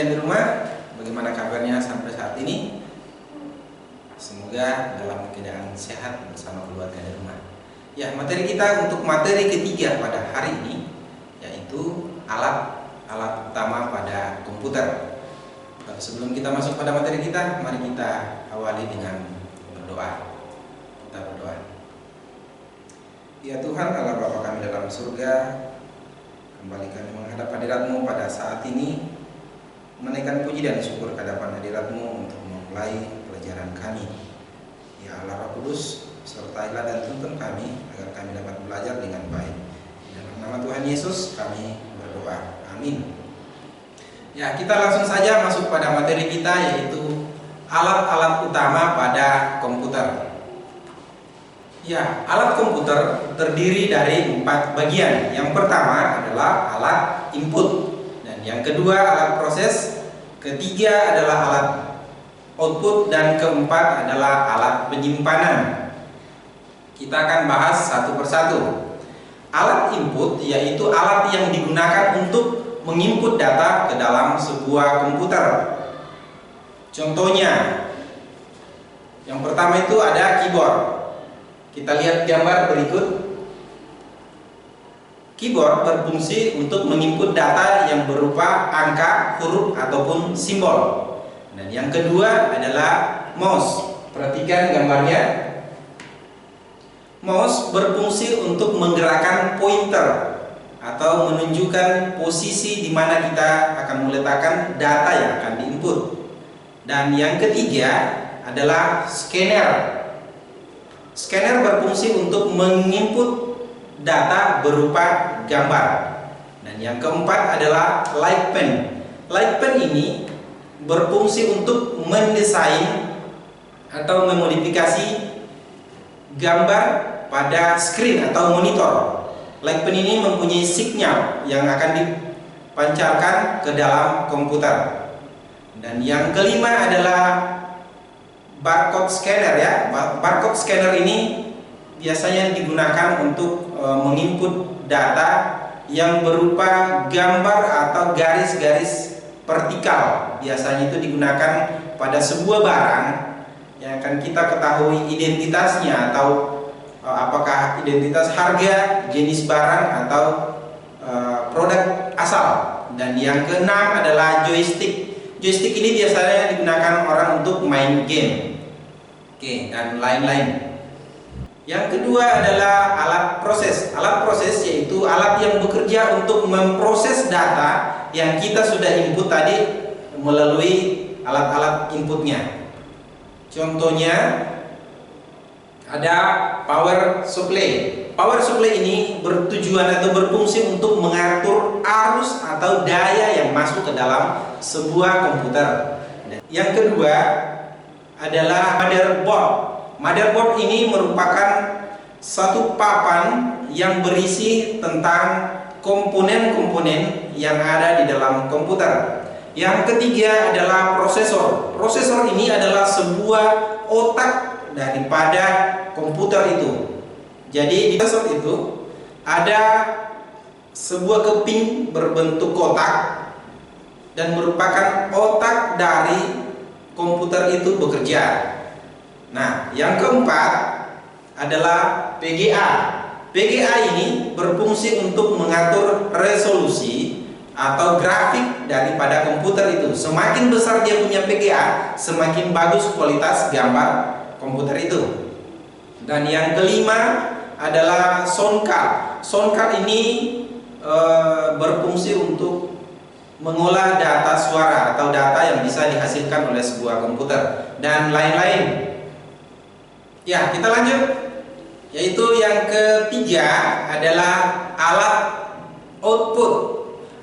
sekalian di rumah, bagaimana kabarnya sampai saat ini? Semoga dalam keadaan sehat bersama keluarga di rumah. Ya, materi kita untuk materi ketiga pada hari ini yaitu alat utama pada komputer. Sebelum kita masuk pada materi kita, mari kita awali dengan berdoa. Kita berdoa. Ya Tuhan Allah Bapa kami dalam surga, kembali kami menghadap hadirat-Mu pada saat ini, menaikkan puji dan syukur ke hadapan hadirat-Mu untuk memulai pelajaran kami. Ya Allah Roh Kudus, sertailah dan tuntun kami agar kami dapat belajar dengan baik. Dalam nama Tuhan Yesus kami berdoa. Amin. Ya, kita langsung saja masuk pada materi kita, yaitu alat-alat utama pada komputer. Ya, alat komputer terdiri dari 4 bagian. Yang pertama adalah alat input, dan yang kedua alat proses, ketiga adalah alat output, dan keempat adalah alat penyimpanan. Kita akan bahas satu persatu. Alat input yaitu alat yang digunakan untuk menginput data ke dalam sebuah komputer. Contohnya, yang pertama itu ada keyboard. Kita lihat gambar berikut. Keyboard berfungsi untuk menginput data yang berupa angka, huruf, ataupun simbol. Dan yang kedua adalah mouse. Perhatikan gambarnya. Mouse berfungsi untuk menggerakkan pointer atau menunjukkan posisi di mana kita akan meletakkan data yang akan diinput. Dan yang ketiga adalah scanner. Scanner berfungsi untuk menginput data berupa gambar. Dan yang keempat adalah light pen. Light pen ini berfungsi untuk mendesain atau memodifikasi gambar pada screen atau monitor. Light pen ini mempunyai sinyal yang akan dipancarkan ke dalam komputer. Dan yang kelima adalah barcode scanner ya. Barcode scanner ini biasanya digunakan untuk menginput data yang berupa gambar atau garis-garis vertikal. Biasanya itu digunakan pada sebuah barang yang akan kita ketahui identitasnya, atau apakah identitas harga, jenis barang, atau produk asal. Dan yang keenam adalah joystick. Joystick ini biasanya digunakan orang untuk main game. Oke, dan lain-lain. Yang kedua adalah alat proses. Alat proses yaitu alat yang bekerja untuk memproses data yang kita sudah input tadi melalui alat-alat inputnya. Contohnya ada power supply. Power supply ini bertujuan atau berfungsi untuk mengatur arus atau daya yang masuk ke dalam sebuah komputer. Yang kedua adalah motherboard. Motherboard ini merupakan satu papan yang berisi tentang komponen-komponen yang ada di dalam komputer. Yang ketiga adalah prosesor. Prosesor ini adalah sebuah otak daripada komputer itu. Jadi di prosesor itu ada sebuah keping berbentuk kotak dan merupakan otak dari komputer itu bekerja. Nah, yang keempat adalah PGA. PGA ini berfungsi untuk mengatur resolusi atau grafik daripada komputer itu. Semakin besar dia punya PGA, semakin bagus kualitas gambar komputer itu. Dan yang kelima adalah sound card. Sound card ini berfungsi untuk mengolah data suara atau data yang bisa dihasilkan oleh sebuah komputer, dan lain-lain. Ya, kita lanjut. Yaitu yang ketiga adalah alat output.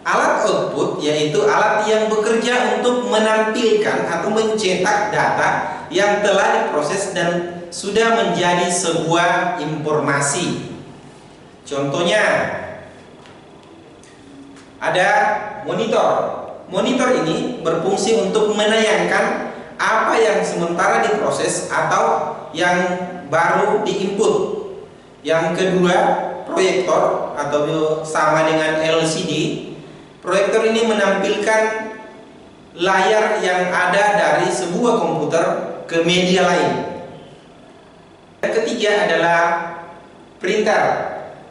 Alat output yaitu alat yang bekerja untuk menampilkan atau mencetak data yang telah diproses dan sudah menjadi sebuah informasi. Contohnya ada monitor. Monitor ini berfungsi untuk menayangkan apa yang sementara diproses atau yang baru diinput. Yang kedua, proyektor atau sama dengan LCD. Proyektor ini menampilkan layar yang ada dari sebuah komputer ke media lain. Yang ketiga adalah printer.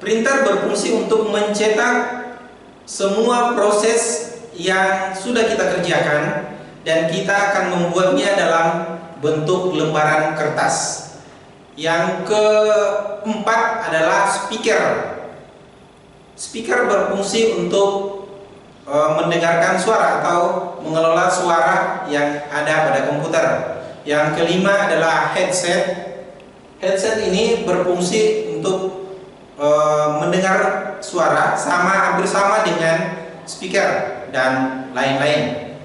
Printer berfungsi untuk mencetak semua proses yang sudah kita kerjakan dan kita akan membuatnya dalam bentuk lembaran kertas. Yang keempat adalah speaker. Speaker berfungsi untuk mendengarkan suara atau mengelola suara yang ada pada komputer. Yang kelima adalah headset. Headset ini berfungsi untuk mendengar suara hampir sama dengan speaker dan lain-lain.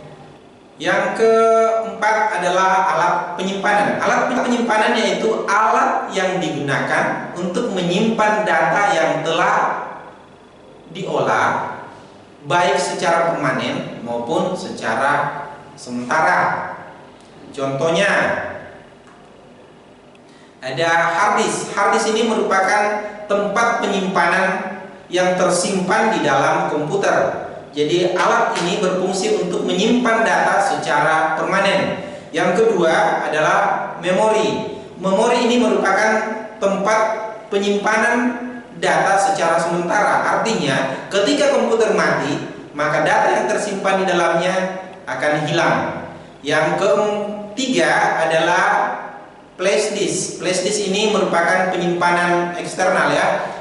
Yang keempat adalah alat penyimpanan. Alat penyimpanan yaitu alat yang digunakan untuk menyimpan data yang telah diolah baik secara permanen maupun secara sementara. Contohnya ada hard disk. Hard disk ini merupakan tempat penyimpanan yang tersimpan di dalam komputer. Jadi alat ini berfungsi untuk menyimpan data secara permanen. Yang kedua adalah memori. Memori ini merupakan tempat penyimpanan data secara sementara. Artinya ketika komputer mati, maka data yang tersimpan di dalamnya akan hilang. Yang ketiga adalah flash disk. Flash disk ini merupakan penyimpanan eksternal ya.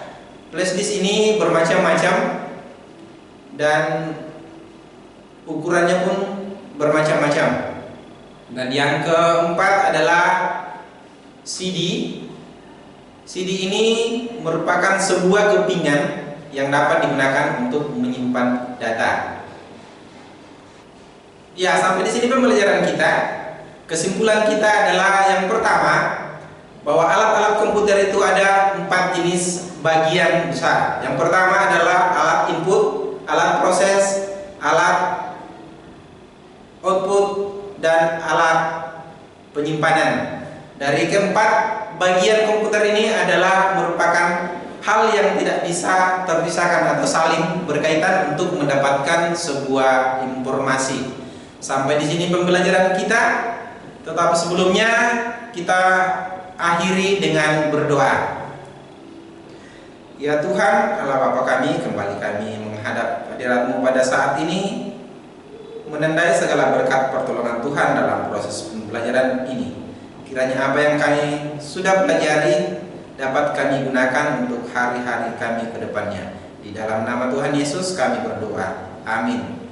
Flash disk ini bermacam-macam dan ukurannya pun bermacam-macam. Dan yang keempat adalah CD. CD ini merupakan sebuah kepingan yang dapat digunakan untuk menyimpan data. Ya, sampai di sini pembelajaran kita. Kesimpulan kita adalah yang pertama, bahwa alat-alat komputer itu ada 4 jenis bagian besar. Yang pertama adalah alat input, alat proses, alat output, dan alat penyimpanan. Dari keempat bagian komputer ini adalah merupakan hal yang tidak bisa terpisahkan atau saling berkaitan untuk mendapatkan sebuah informasi. Sampai di sini pembelajaran kita. Tetapi sebelumnya kita akhiri dengan berdoa. Ya Tuhan, Allah Bapa kami, kembali kami menghadap hadirat-Mu pada saat ini, menandai segala berkat pertolongan Tuhan dalam proses pembelajaran ini. Kiranya apa yang kami sudah pelajari dapat kami gunakan untuk hari-hari kami ke depannya. Di dalam nama Tuhan Yesus kami berdoa. Amin.